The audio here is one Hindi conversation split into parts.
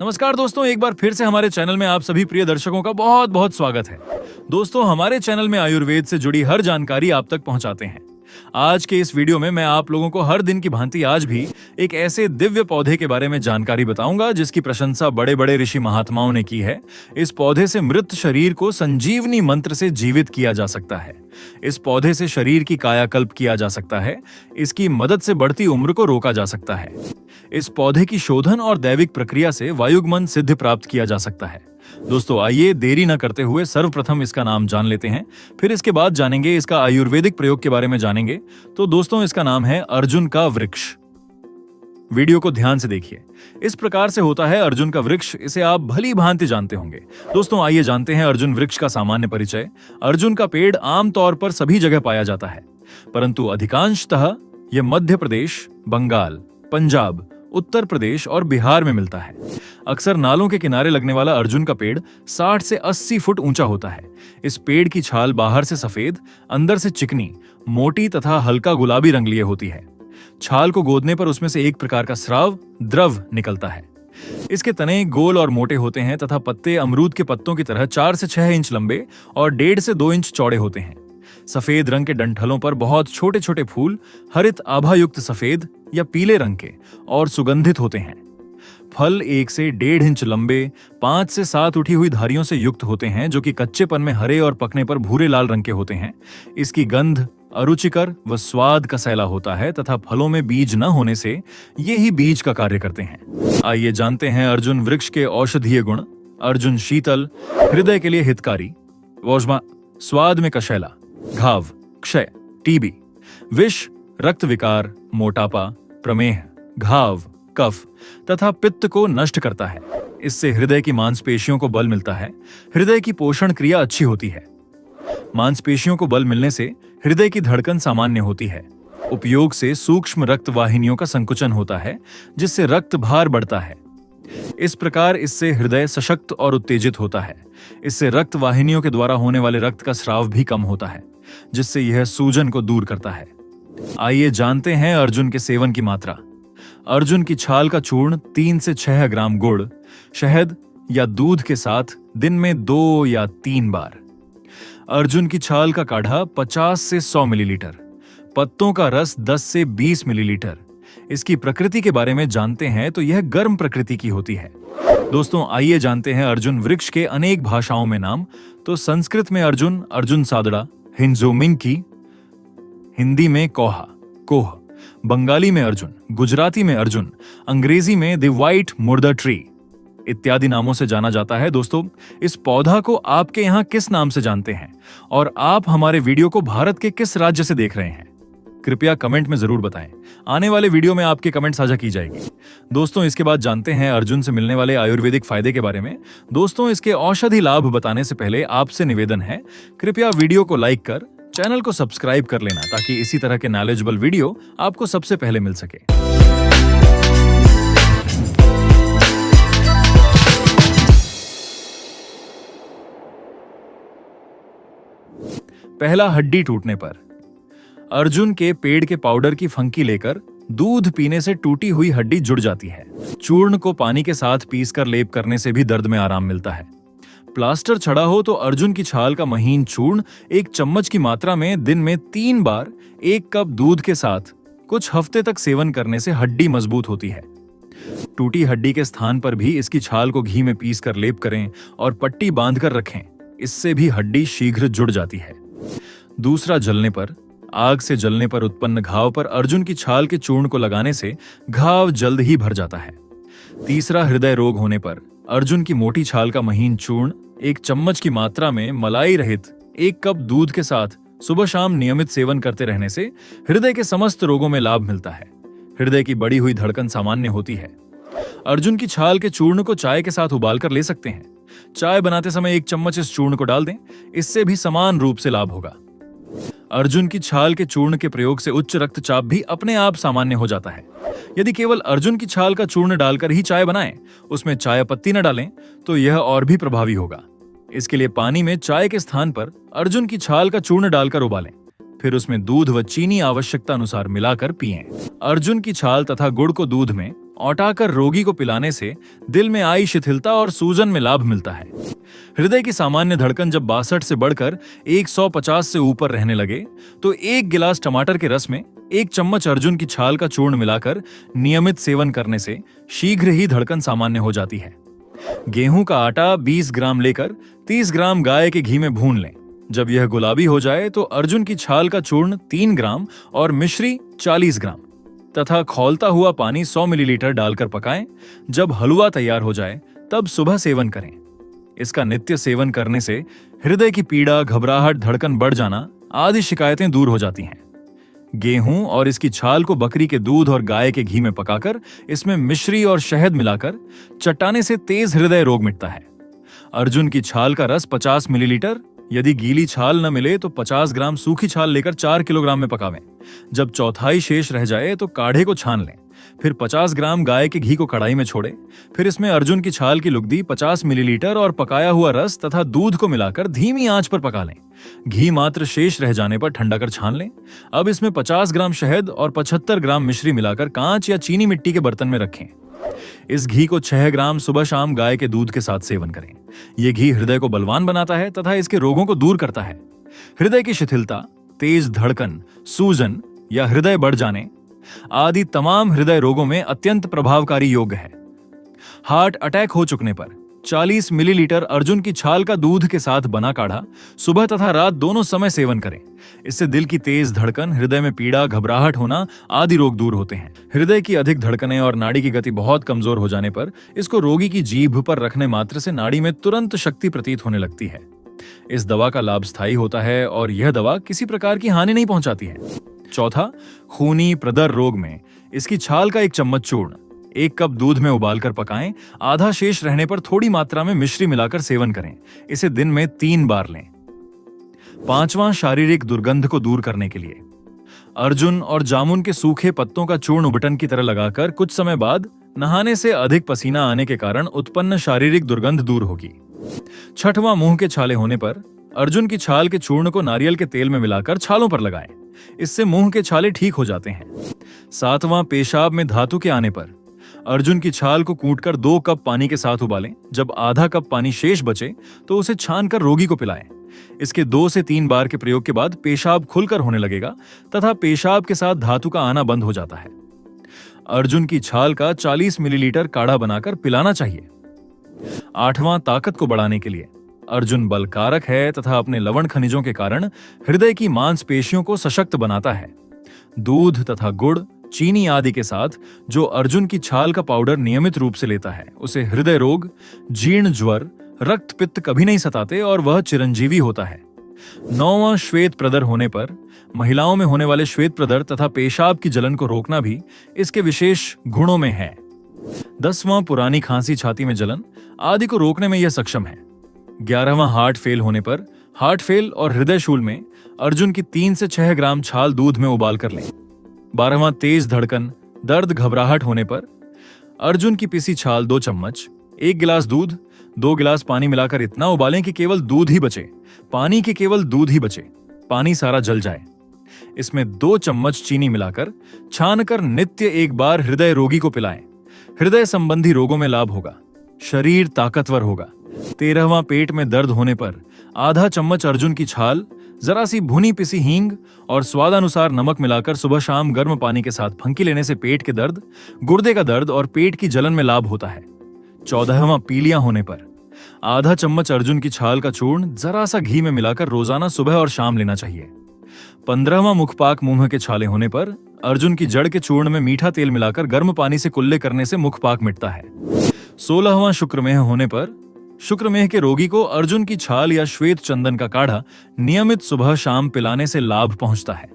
नमस्कार दोस्तों, एक बार फिर से हमारे चैनल में आप सभी प्रिय दर्शकों का बहुत बहुत स्वागत है। दोस्तों, हमारे चैनल में आयुर्वेद से जुड़ी हर जानकारी आप तक पहुंचाते हैं। आज के इस वीडियो में मैं आप लोगों को हर दिन की भांति आज भी एक ऐसे दिव्य पौधे के बारे में जानकारी बताऊंगा जिसकी प्रशंसा बड़े बड़े ऋषि महात्माओं ने की है। इस पौधे से मृत शरीर को संजीवनी मंत्र से जीवित किया जा सकता है। इस पौधे से शरीर की कायाकल्प किया जा सकता है। इसकी मदद से बढ़ती उम्र को रोका जा सकता है। इस पौधे की शोधन और दैविक प्रक्रिया से वायुगमन सिद्धि प्राप्त किया जा सकता है। दोस्तों, आइए देरी न करते हुए सर्वप्रथम इसका नाम जान लेते हैं, फिर इसके बाद जानेंगे इसका आयुर्वेदिक प्रयोग के बारे में जानेंगे। तो दोस्तों, इसका नाम है अर्जुन का वृक्ष। वीडियो को ध्यान से देखिए। इस प्रकार से होता है अर्जुन का वृक्ष। इसे आप भली भांति जानते होंगे। दोस्तों, आइए जानते हैं अर्जुन वृक्ष का सामान्य परिचय। अर्जुन का पेड़ आमतौर पर सभी जगह पाया जाता है, परंतु अधिकांशतः यह मध्य प्रदेश, बंगाल, पंजाब, उत्तर प्रदेश और बिहार में मिलता है। अक्सर नालों के किनारे लगने वाला अर्जुन का पेड़ 60 से 80 फुट ऊंचा होता है। इस पेड़ की छाल बाहर से सफेद, अंदर से चिकनी, मोटी तथा हल्का गुलाबी रंग लिए होती है। छाल को गोदने पर उसमें से एक प्रकार का स्राव द्रव निकलता है। इसके तने गोल और मोटे होते हैं तथा पत्ते अमरूद के पत्तों की तरह 4 से 6 इंच लंबे और 1.5 से 2 इंच चौड़े होते हैं। सफेद रंग के डंठलों पर बहुत छोटे छोटे फूल हरित आभायुक्त सफेद या पीले रंग के और सुगंधित होते हैं। फल 1 से 1.5 इंच लंबे, 5 से 7 उठी हुई धारियों से युक्त होते हैं, जो कि कच्चेपन में हरे और पकने पर भूरे लाल रंग के होते हैं। इसकी गंध अरुचिकर व स्वाद कसैला होता है तथा फलों में बीज न होने से ये ही बीज का कार्य करते हैं। आइए जानते हैं अर्जुन वृक्ष के औषधीय गुण। अर्जुन शीतल, हृदय के लिए हितकारी, वोज्मा, स्वाद में कशैला, घाव, क्षय, टीबी, विष, रक्त विकार, मोटापा, प्रमेह, घाव, कफ तथा पित्त को नष्ट करता है। इससे हृदय की मांसपेशियों को बल मिलता है। हृदय की पोषण क्रिया अच्छी होती है। मांसपेशियों को बल मिलने से हृदय की धड़कन सामान्य होती है। उपयोग से सूक्ष्म रक्त वाहिनियों का संकुचन होता है, जिससे रक्त भार बढ़ता है। इस प्रकार इससे हृदय सशक्त और उत्तेजित होता है। इससे रक्त वाहिनियों के द्वारा होने वाले रक्त का स्राव भी कम होता है, जिससे यह सूजन को दूर करता है। आइए जानते हैं अर्जुन के सेवन की मात्रा। अर्जुन की छाल का चूर्ण 3 से 6 ग्राम गुड़, शहद या दूध के साथ दिन में 2 या 3 बार। अर्जुन की छाल का काढ़ा 50 से 100 मिलीलीटर। पत्तों का रस 10 से 20 मिलीलीटर। इसकी प्रकृति के बारे में जानते हैं तो यह गर्म प्रकृति की होती है। दोस्तों, आइए जानते हैं अर्जुन वृक्ष के अनेक भाषाओं में नाम। तो संस्कृत में अर्जुन, अर्जुन सादड़ा, हिंजोमिंकी, हिंदी में कोहा, कोह, बंगाली में अर्जुन, गुजराती में अर्जुन, अंग्रेजी में द व्हाइट मुर्दा ट्री इत्यादि नामों से जाना जाता है। दोस्तों, इस पौधा को आपके यहाँ किस नाम से जानते हैं और आप हमारे वीडियो को भारत के किस राज्य से देख रहे हैं? कृपया कमेंट में जरूर बताएं। आने वाले वीडियो में आपके कमेंट साझा की जाएगी। दोस्तों, इसके बाद जानते हैं अर्जुन से मिलने वाले आयुर्वेदिक फायदे के बारे में। दोस्तों, इसके औषधि लाभ बताने से पहले आपसे निवेदन है, कृपया वीडियो को लाइक कर चैनल को सब्सक्राइब कर लेना, ताकि इसी तरह के नॉलेजेबल वीडियो आपको सबसे पहले मिल सके। पहला, हड्डी टूटने पर। अर्जुन के पेड़ के पाउडर की फंकी लेकर दूध पीने से टूटी हुई हड्डी जुड़ जाती है। चूर्ण को पानी के साथ पीसकर लेप करने से भी दर्द में आराम मिलता है। प्लास्टर छड़ा हो तो अर्जुन की छाल का महीन चूर्ण 1 चम्मच की मात्रा में दिन में 3 बार 1 कप दूध के साथ कुछ हफ्ते तक सेवन करने से हड्डी मजबूत होती है। टूटी हड्डी के स्थान पर भी इसकी छाल को घी में पीसकर लेप करें और पट्टी बांधकर रखें। इससे भी हड्डी शीघ्र जुड़ जाती है। दूसरा, जलने पर। आग से जलने पर उत्पन्न घाव पर अर्जुन की छाल के चूर्ण को लगाने से घाव जल्द ही भर जाता है। तीसरा, हृदय रोग होने पर अर्जुन की मोटी छाल का महीन चूर्ण 1 चम्मच की मात्रा में मलाई रहित 1 कप दूध के साथ सुबह शाम नियमित सेवन करते रहने से हृदय के समस्त रोगों में लाभ मिलता है। हृदय की बढ़ी हुई धड़कन सामान्य होती है। अर्जुन की छाल के चूर्ण को चाय के साथ उबालकर ले सकते हैं। चाय बनाते समय 1 चम्मच इस चूर्ण को डाल दें, इससे भी समान रूप से लाभ होगा। अर्जुन की छाल के चूर्ण के प्रयोग से उच्च रक्तचाप भी अपने आप सामान्य हो जाता है। यदि केवल अर्जुन की छाल का चूर्ण डालकर ही चाय बनाएं, उसमें चाय पत्ती न डालें, तो यह और भी प्रभावी होगा। इसके लिए पानी में चाय के स्थान पर अर्जुन की छाल का चूर्ण डालकर उबालें, फिर उसमें दूध व चीनी आवश्यकता अनुसार मिलाकर पिएं। अर्जुन की छाल तथा गुड़ को दूध में औटाकर रोगी को पिलाने से दिल में आई शिथिलता और सूजन में लाभ मिलता है। हृदय की सामान्य धड़कन जब 62 से बढ़कर 150 से ऊपर रहने लगे तो 1 गिलास टमाटर के रस में 1 चम्मच अर्जुन की छाल का चूर्ण मिलाकर नियमित सेवन करने से शीघ्र ही धड़कन सामान्य हो जाती है। गेहूं का आटा 20 ग्राम लेकर 30 ग्राम गाय के घी में भून लें। जब यह गुलाबी हो जाए तो अर्जुन की छाल का चूर्ण 3 ग्राम और मिश्री 40 ग्राम तथा खौलता हुआ पानी 100 मिलीलीटर डालकर पकाएं। जब हलवा तैयार हो जाए तब सुबह सेवन करें। इसका नित्य सेवन करने से हृदय की पीड़ा, घबराहट, धड़कन बढ़ जाना आदि शिकायतें दूर हो जाती हैं। गेहूं और इसकी छाल को बकरी के दूध और गाय के घी में पकाकर इसमें मिश्री और शहद मिलाकर चटाने से तेज हृदय रोग मिटता है। अर्जुन की छाल का रस 50 मिलीलीटर, यदि गीली छाल न मिले तो 50 ग्राम सूखी छाल लेकर 4 किलोग्राम में पकावें। जब चौथाई शेष रह जाए तो काढ़े को छान लें। फिर 50 ग्राम गाय के घी को कढ़ाई में छोड़ें। फिर इसमें अर्जुन की छाल की लुगदी, 50 मिलीलीटर और पकाया हुआ रस तथा दूध को मिलाकर धीमी आंच पर पका लें। घी मात्र शेष रह जाने पर ठंडा कर छान लें। अब इसमें 50 ग्राम शहद और 75 ग्राम मिश्री मिलाकर कांच या चीनी मिट्टी के बर्तन में रखें। इस घी को 6 ग्राम सुबह शाम गाय के दूध के साथ सेवन करें। यह घी हृदय को बलवान बनाता है तथा इसके रोगों को दूर करता है। हृदय की शिथिलता, तेज धड़कन, सूजन या हृदय बढ़ जाने आदि तमाम हृदय रोगों में अत्यंत प्रभावकारी योग है। हार्ट अटैक हो चुकने पर 40 मिलीलीटर अर्जुन की छाल का दूध के साथ बना काढ़ा सुबह तथा रात दोनों समय सेवन करें। इससे दिल की तेज धड़कन, हृदय में पीड़ा, घबराहट होना आदि रोग दूर होते हैं। हृदय की अधिक धड़कनें और नाड़ी की गति बहुत कमजोर हो जाने पर इसको रोगी की जीभ पर रखने मात्र से नाड़ी में तुरंत शक्ति प्रतीत होने लगती है। इस दवा का लाभ स्थायी होता है और यह दवा किसी प्रकार की हानि नहीं पहुंचाती है। चौथा, खूनी प्रदर रोग में इसकी छाल का 1 चम्मच चूर्ण 1 कप दूध में उबालकर पकाएं। आधा शेष रहने पर थोड़ी मात्रा में मिश्री मिलाकर सेवन करें। इसे दिन में 3 बार लें। पांचवां, शारीरिक दुर्गंध को दूर करने के लिए अर्जुन और जामुन के सूखे पत्तों का चूर्ण उबटन की तरह लगाकर कुछ समय बाद नहाने से अधिक पसीना आने के कारण उत्पन्न शारीरिक दुर्गंध दूर होगी। छठवां, मुंह के छाले होने पर अर्जुन की छाल के चूर्ण को नारियल के तेल में मिलाकर छालों पर लगाएं। इससे मुंह के छाले ठीक हो जाते हैं। सातवां, पेशाब में धातु के आने पर अर्जुन की छाल को कूटकर 2 कप पानी के साथ उबालें। जब आधा कप पानी शेष बचे तो उसे छानकर रोगी को पिलाएं। इसके 2 से 3 बार के प्रयोग के बाद पेशाब खुलकर होने लगेगा तथा पेशाब के साथ धातु का आना बंद हो जाता है। अर्जुन की छाल का 40 मिलीलीटर काढ़ा बनाकर पिलाना चाहिए। आठवां, ताकत को बढ़ाने के लिए अर्जुन बलकारक है तथा अपने लवण खनिजों के कारण हृदय की मांसपेशियों को सशक्त बनाता है। दूध तथा गुड़, चीनी आदि के साथ जो अर्जुन की छाल का पाउडर नियमित रूप से लेता है उसे हृदय रोग, जीर्ण ज्वर, रक्त पित्त कभी नहीं सताते और वह चिरंजीवी होता है। 9वां, श्वेत प्रदर होने पर महिलाओं में होने वाले श्वेत प्रदर तथा पेशाब की जलन को रोकना भी इसके विशेष गुणों में है। 10वां, पुरानी खांसी, छाती में जलन आदि को रोकने में यह सक्षम है। 11वां, हार्ट फेल होने पर हार्ट फेल और हृदय शूल में अर्जुन की 3 से 6 ग्राम छाल दूध में उबाल कर लें। 12वां, तेज धड़कन, दर्द, घबराहट होने पर अर्जुन की पिसी छाल 2 चम्मच, 1 गिलास दूध, 2 गिलास पानी मिलाकर इतना उबालें कि केवल दूध ही बचे। पानी के केवल दूध ही बचे, पानी सारा जल जाए। इसमें 2 चम्मच चीनी मिलाकर छानकर नित्य 1 बार हृदय रोगी को पिलाएं। हृदय संबंधी रोगों में लाभ होगा, शरीर ताकतवर होगा। 13वां, पेट में दर्द होने पर आधा चम्मच अर्जुन की छाल, जरा सी भुनी पिसी हींग और स्वादानुसार नमक मिलाकर सुबह शाम गर्म पानी के साथ फंकी लेने से पेट के दर्द, गुर्दे का दर्द और पेट की जलन में लाभ होता है। 14वां, पीलियां होने पर आधा चम्मच अर्जुन की छाल का चूर्ण जरा सा घी में मिलाकर रोजाना सुबह और शाम लेना चाहिए। 15वां, मुखपाक, मुंह के छाले होने पर अर्जुन की जड़ के चूर्ण में मीठा तेल मिलाकर गर्म पानी से कुल्ले करने से मुखपाक मिटता है। 16वां, शुक्रमेह होने पर शुक्रमेह के रोगी को अर्जुन की छाल या श्वेत चंदन का काढ़ा नियमित सुबह शाम पिलाने से लाभ पहुंचता है।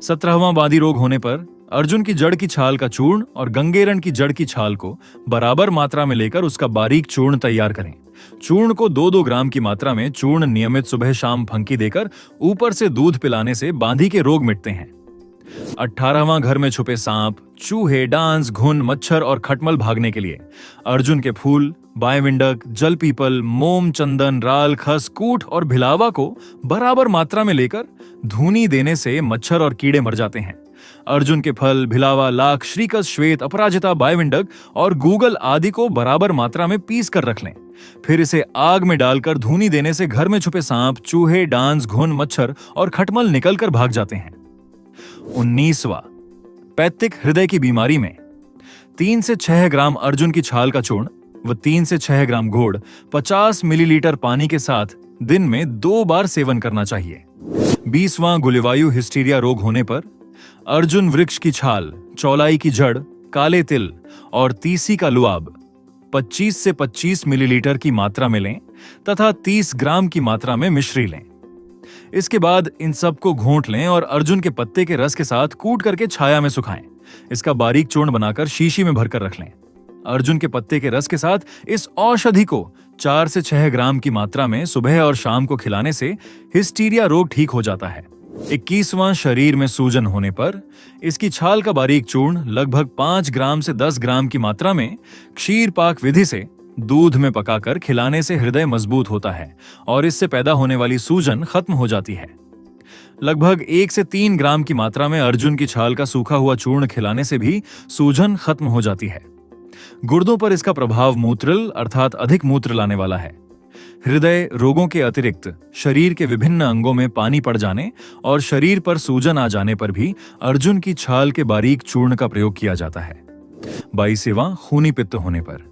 17वां, बादी रोग होने पर अर्जुन की जड़ की छाल का चूर्ण और गंगेरण की जड़ की छाल को बराबर मात्रा में लेकर उसका बारीक चूर्ण तैयार करें। चूर्ण को 2-2 ग्राम की मात्रा में चूर्ण नियमित सुबह शाम फंकी देकर ऊपर से दूध पिलाने से बांधी के रोग मिटते हैं। 18वां, घर में छुपे सांप, चूहे, डांस, घुन, मच्छर और खटमल भागने के लिए अर्जुन के फूल, बायविंडक, जल पीपल, मोम, चंदन, राल, खस, कूट और भिलावा को बराबर मात्रा में लेकर धूनी देने से मच्छर और कीड़े मर जाते हैं अर्जुन के फल भिलावा, लाख, श्रीकस, श्वेत, अपराजिता, बायविंडक और गूगल आदि को बराबर मात्रा में पीस कर रख लें। फिर इसे आग में डालकर धूनी देने से घर में छुपे सांप, चूहे, डांस, घुन, मच्छर और खटमल निकलकर भाग जाते हैं। 19वां, पैत्तिक हृदय की बीमारी में 3 से 6 ग्राम अर्जुन की छाल का चूर्ण व 3 से 6 ग्राम घोड़ 50 मिलीलीटर पानी के साथ दिन में 2 बार सेवन करना चाहिए। 20वां, गुलेवायु हिस्टीरिया रोग होने पर अर्जुन वृक्ष की छाल, चौलाई की जड़, काले तिल और तीसी का लुआब 25 से 25 मिलीलीटर की मात्रा में लें तथा 30 ग्राम की मात्रा में मिश्री लें। इसके बाद इन सब को घोंट लें और अर्जुन के पत्ते के रस के साथ कूट करके छाया में सुखाएं। इसका बारीक चूर्ण बनाकर शीशी में भरकर रख लें। अर्जुन के पत्ते के रस के साथ इस औषधि को 4 से 6 ग्राम की मात्रा में सुबह और शाम को खिलाने से हिस्टीरिया रोग ठीक हो जाता है। 21वां, शरीर में सूजन होने पर इसकी छाल का बारीक चूर्ण लगभग 5 ग्राम से 10 ग्राम की मात्रा में क्षीर पाक विधि से दूध में पकाकर खिलाने से हृदय मजबूत होता है और इससे पैदा होने वाली सूजन खत्म हो जाती है। लगभग 1 से 3 ग्राम की मात्रा में अर्जुन की छाल का सूखा हुआ चूर्ण खिलाने से भी सूजन खत्म हो जाती है। गुर्दों पर इसका प्रभाव मूत्रल अर्थात अधिक मूत्र लाने वाला है। हृदय रोगों के अतिरिक्त शरीर के विभिन्न अंगों में पानी पड़ जाने और शरीर पर सूजन आ जाने पर भी अर्जुन की छाल के बारीक चूर्ण का प्रयोग किया जाता है। 22वां, खूनी पित्त होने पर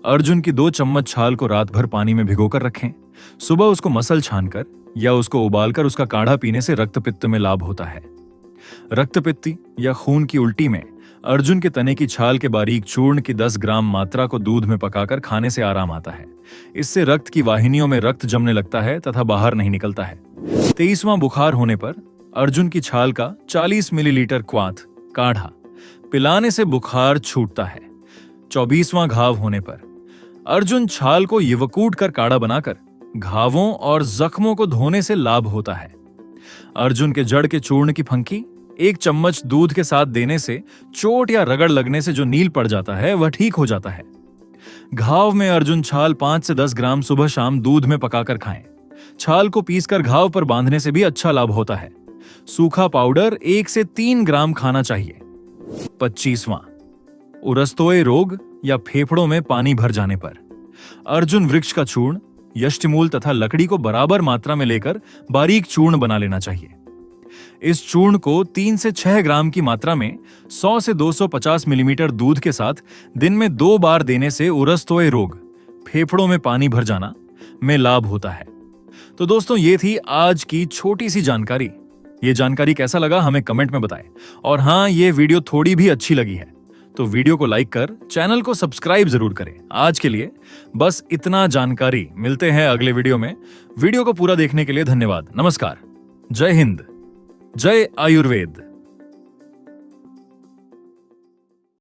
अर्जुन की 2 चम्मच छाल को रात भर पानी में भिगोकर रखें। सुबह उसको मसल छानकर या उसको उबालकर उसका काढ़ा पीने से रक्तपित्त में लाभ होता है। रक्तपित्त या खून की उल्टी में अर्जुन के तने की छाल के बारीक चूर्ण की 10 ग्राम मात्रा को दूध में पकाकर खाने से आराम आता है। इससे रक्त की वाहिनियों में रक्त जमने लगता है तथा बाहर नहीं निकलता है। 23वां, बुखार होने पर अर्जुन की छाल का 40 मिलीलीटर क्वाथ काढ़ा पिलाने से बुखार छूटता है। 24वां, घाव होने पर अर्जुन छाल को यवकूट कर काढ़ा बनाकर घावों और जख्मों को धोने से लाभ होता है। अर्जुन के जड़ के चूर्ण की फंकी 1 चम्मच दूध के साथ देने से चोट या रगड़ लगने से जो नील पड़ जाता है वह ठीक हो जाता है। घाव में अर्जुन छाल 5 से 10 ग्राम सुबह शाम दूध में पकाकर खाएं। छाल को पीसकर घाव पर बांधने से भी अच्छा लाभ होता है। सूखा पाउडर 1 से 3 ग्राम खाना चाहिए। 25वां, उरस्तोय रोग या फेफड़ों में पानी भर जाने पर अर्जुन वृक्ष का चूर्ण, यष्टिमूल तथा लकड़ी को बराबर मात्रा में लेकर बारीक चूर्ण बना लेना चाहिए। इस चूर्ण को 3 से 6 ग्राम की मात्रा में 100 से 250 मिलीमीटर दूध के साथ दिन में 2 बार देने से उरस्तोय रोग, फेफड़ों में पानी भर जाना में लाभ होता है। तो दोस्तों, ये थी आज की छोटी सी जानकारी। ये जानकारी कैसा लगा हमें कमेंट में बताएं। और हाँ, ये वीडियो थोड़ी भी अच्छी लगी है तो वीडियो को लाइक कर चैनल को सब्सक्राइब जरूर करें। आज के लिए बस इतना जानकारी। मिलते हैं अगले वीडियो में। वीडियो को पूरा देखने के लिए धन्यवाद। नमस्कार। जय हिंद, जय आयुर्वेद।